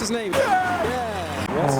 his name? Yeah. What?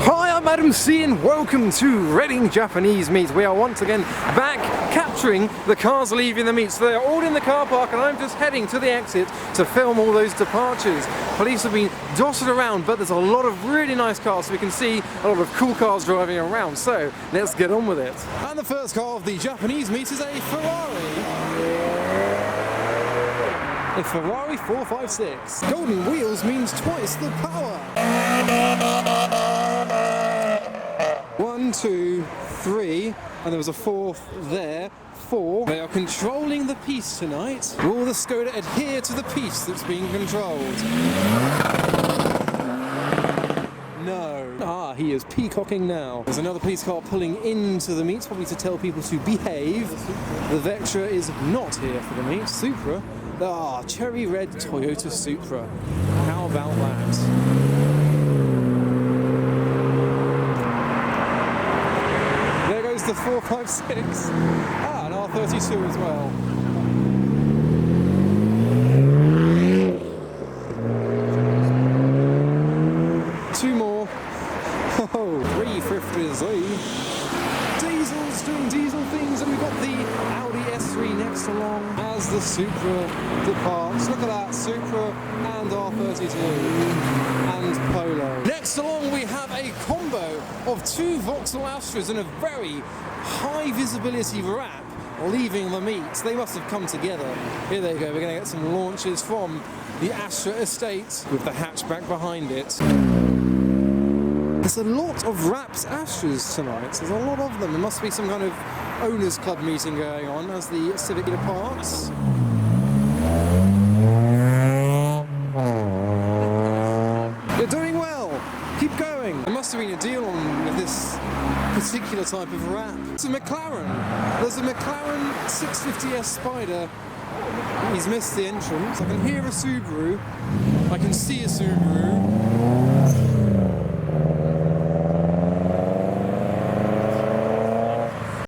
Hi, I'm Adam C and welcome to Reading Japanese Meet. We are once again back capturing the cars leaving the meet. So they're all in the car park and I'm just heading to the exit to film all those departures. Police have been dotted around, but there's a lot of really nice cars, so we can see a lot of cool cars driving around. So let's get on with it. And the first car of the Japanese meet is a Ferrari. A Ferrari 456. Golden wheels means twice the power. 1, 2, 3, and there was a fourth there. 4. They are controlling the piece tonight. Will the Skoda adhere to the piece that's being controlled? No. Ah, he is peacocking now. There's another police car pulling into the meet, probably to tell people to behave. The Vectra is not here for the meet. Supra. Ah, cherry red Toyota Supra. How about that? There goes the 456. Ah, an R32 as well. Two more. Oh, 350Z. Diesel's doing diesel things, and we've got the Audi S3 next along as the Supra departs. Look at that, Supra and R32 and Polo. Next along we have a combo of two Vauxhall Astras and a very high visibility wrap leaving the meet. They must have come together. Here they go, we're going to get some launches from the Astra estate with the hatchback behind it. There's a lot of wrapped Astras tonight. There's a lot of them. There must be some kind of owners club meeting going on as the Civic departs. You're doing well. Keep going. There must have been a deal on with this particular type of wrap. It's a McLaren. There's a McLaren 650S Spider. He's missed the entrance. I can hear a Subaru. I can see a Subaru.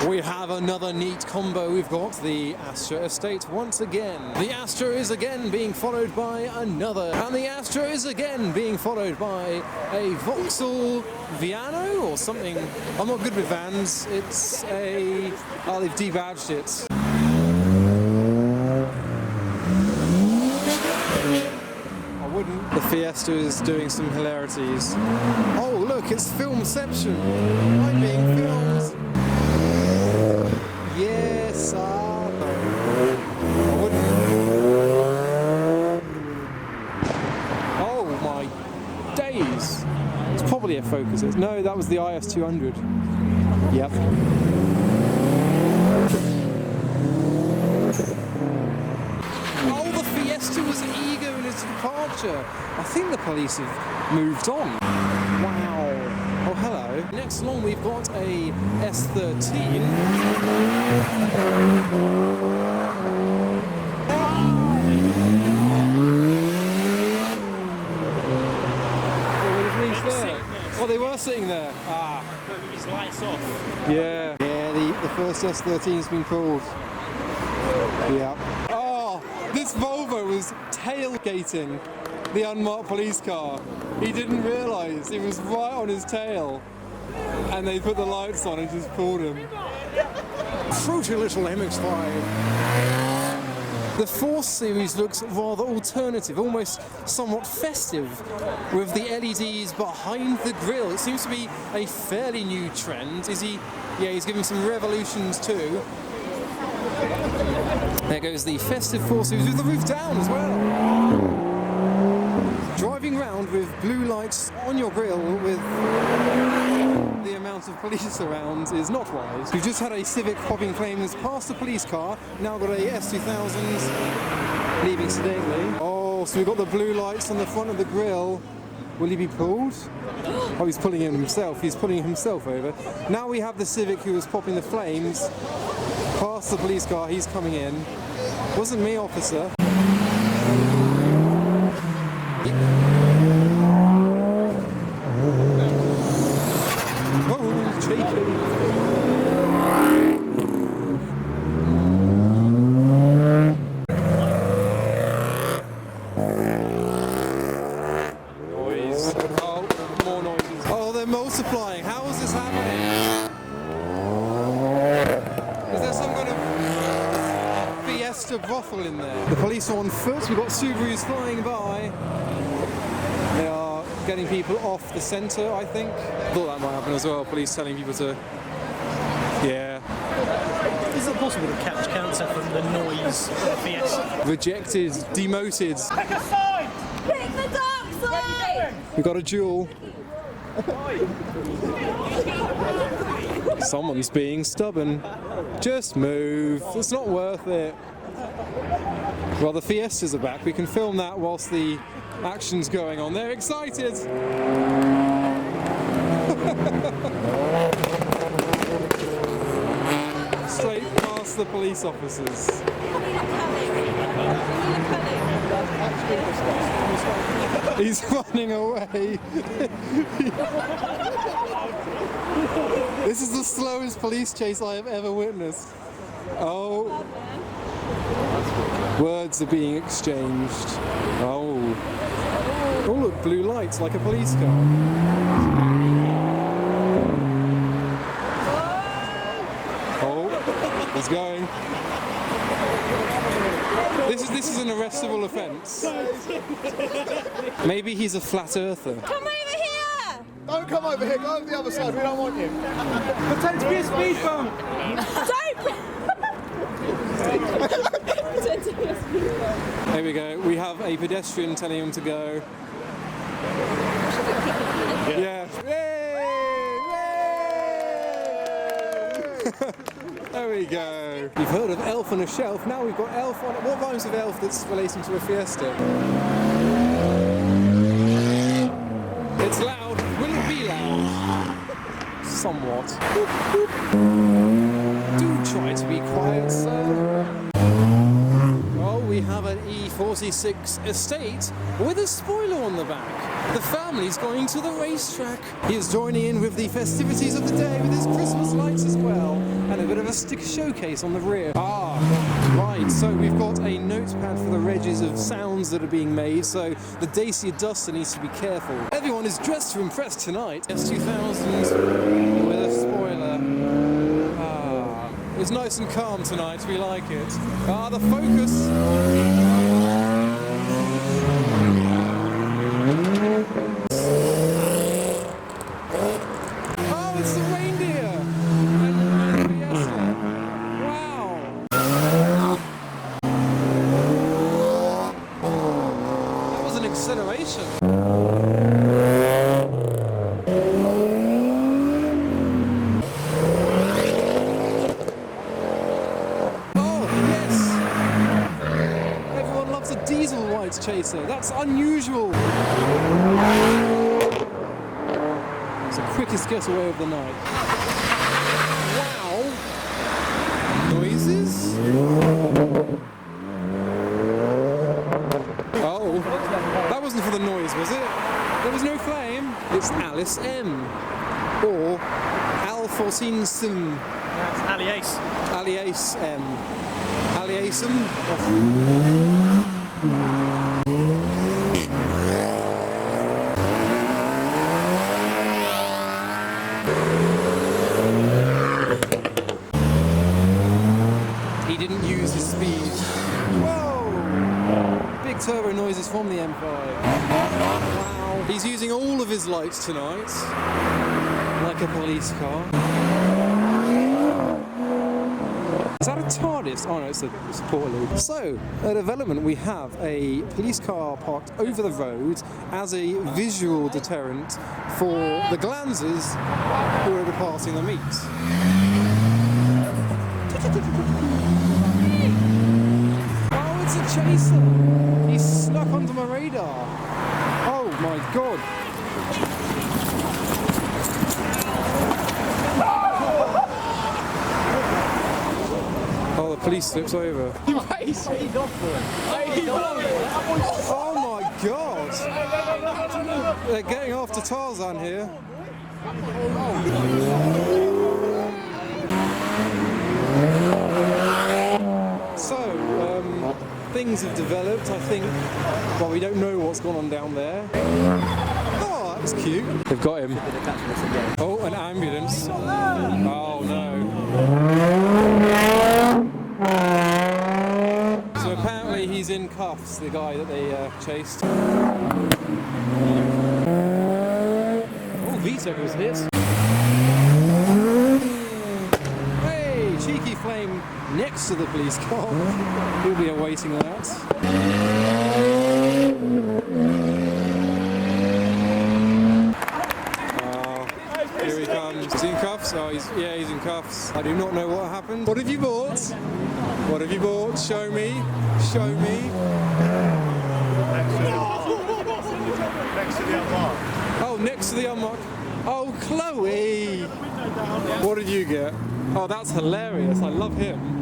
We have another neat combo. We've got the Astra estate once again. The Astra is again being followed by another. And the Astra is again being followed by a Vauxhall Viano or something. I'm not good with vans. It's a... oh, they've debadged it. I wouldn't. The Fiesta is doing some hilarities. Oh, look, it's Filmception. I'm being filmed. Yes, I wouldn't. Oh my days! It's probably a Focus. No, that was the IS200. Yep. Oh, the Fiesta was eager in its departure. I think the police have moved on. Wow. Oh, hello. Next along we've got a S13. Oh, they were sitting there. Ah. His lights off. Yeah. Yeah, the first S13's been pulled. Yeah. Oh, this Volvo was tailgating the unmarked police car. He didn't realise it was right on his tail, and they put the lights on and just pulled him. Fruity little MX-5. The 4 Series looks rather alternative, almost somewhat festive, with the LEDs behind the grille. It seems to be a fairly new trend. Is he? Yeah, he's giving some revolutions too. There goes the festive 4 Series with the roof down as well. Driving round with blue lights on your grille with the amount of police around is not wise. We've just had a Civic popping flames past a police car, now got a S2000s leaving sedately. Oh, so we've got the blue lights on the front of the grille. Will he be pulled? Oh, he's pulling him himself. He's pulling himself over. Now we have the Civic who was popping the flames past the police car. He's coming in. Wasn't me, officer. careful in there. The police are on foot. We've got Subarus flying by. They are getting people off the centre, I think. Thought that might happen as well. Police telling people to... Yeah. Is it possible to catch cancer from the noise of the Fiesta? Rejected, demoted. Pick a side! Pick the dark side! We've got a duel. Someone's being stubborn. Just move. It's not worth it. Well, the Fiestas are back. We can film that whilst the action's going on. They're excited. Straight past the police officers. He's running away. This is the slowest police chase I have ever witnessed. Oh. Words are being exchanged. Oh. Oh look, blue lights like a police car. Oh, he's going. This is an arrestable offence. Maybe he's a flat earther. Come over here! Don't come over here, go over the other side, we don't want you. Pretend to be a speed bump! There we go. We have a pedestrian telling him to go. Yeah. Yay! There we go. You've heard of elf on a shelf. Now we've got elf on. What rhymes with elf that's relating to a Fiesta? It's loud. Will it be loud? Somewhat. Do try to be quiet, sir. Well, we have an E46 estate with a spoiler on the back. The family's going to the racetrack. He is joining in with the festivities of the day with his Christmas lights as well, and a bit of a sticker showcase on the rear. Ah, right, so we've got a notepad for the regs of sounds that are being made, so the Dacia Duster needs to be careful. Everyone is dressed to impress tonight. S2000 with a spoiler. It's nice and calm tonight, we like it. The focus. Oh, it's the reindeer! Wow! That was an acceleration. Diesel lights chaser. That's unusual. It's the quickest getaway of the night. Wow. Noises? Oh. That wasn't for the noise, was it? There was no flame. It's Alice M. Or Al 14 Sim. That's Aliace. Aliace M. Aliasum. He didn't use his speed. Whoa! Big turbo noises from the M5. Wow. He's using all of his lights tonight. Like a police car. Is that a TARDIS? Oh no, it's a Portaloo. So, at development we have a police car parked over the road as a visual deterrent for the glanzers who are departing the meet. Oh, it's a chaser! He's snuck onto my radar. Oh my god. Oh, the police slips over. You race! Oh my god! They're getting after Tarzan here. So, things have developed, I think. Well, we don't know what's gone on down there. Oh, that's cute. They've got him. Oh, an ambulance. Oh no. So he's in cuffs, the guy that they chased. Oh, Vito was hit. Hey, cheeky flame next to the police car. He'll be awaiting that. Here he comes. Is he in cuffs? Oh, he's in cuffs. I do not know what happened. What have you bought? What have you bought? Show me. Show me. Next to the unlock. Oh, next to the unlock. Oh, Chloe. What did you get? Oh, that's hilarious. I love him.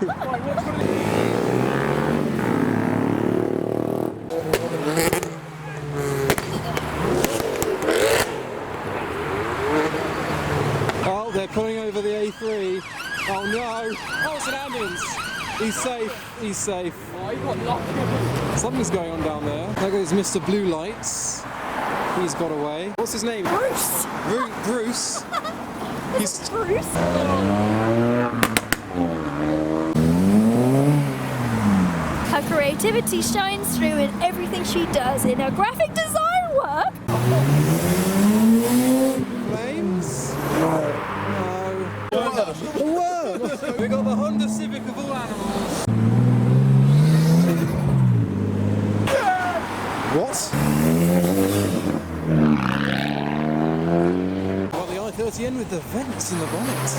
Oh, they're pulling over the A3. Oh no! Oh, it's an ambulance! He's safe, he's safe. Something's going on down there. There goes Mr. Blue Lights. He's got away. What's his name? Bruce. Bruce? He's... Bruce. Her creativity shines through in everything she does in her graphic design work. Flames? No. Whoa! We got the Honda Civic of all animals. What? Well, the I-30N with the vents in the bonnet.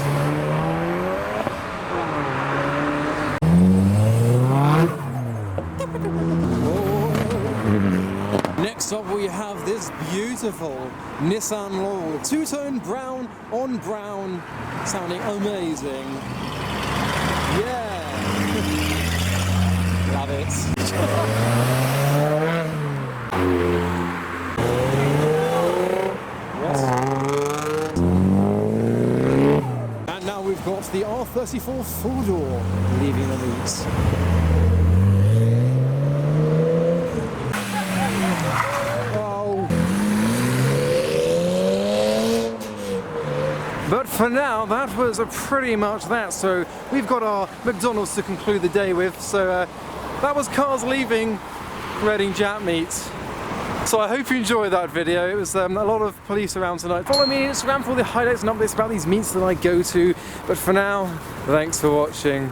Next up we have this beautiful Nissan Laurel, two-tone brown on brown, sounding amazing. Yeah! Love it. And now we've got the R34 four-door leaving the leads. But for now, that was pretty much that. So we've got our McDonald's to conclude the day with. So that was cars leaving Reading Jap Meet. So I hope you enjoyed that video. It was a lot of police around tonight. Follow me on Instagram for all the highlights and updates about these meets that I go to. But for now, thanks for watching.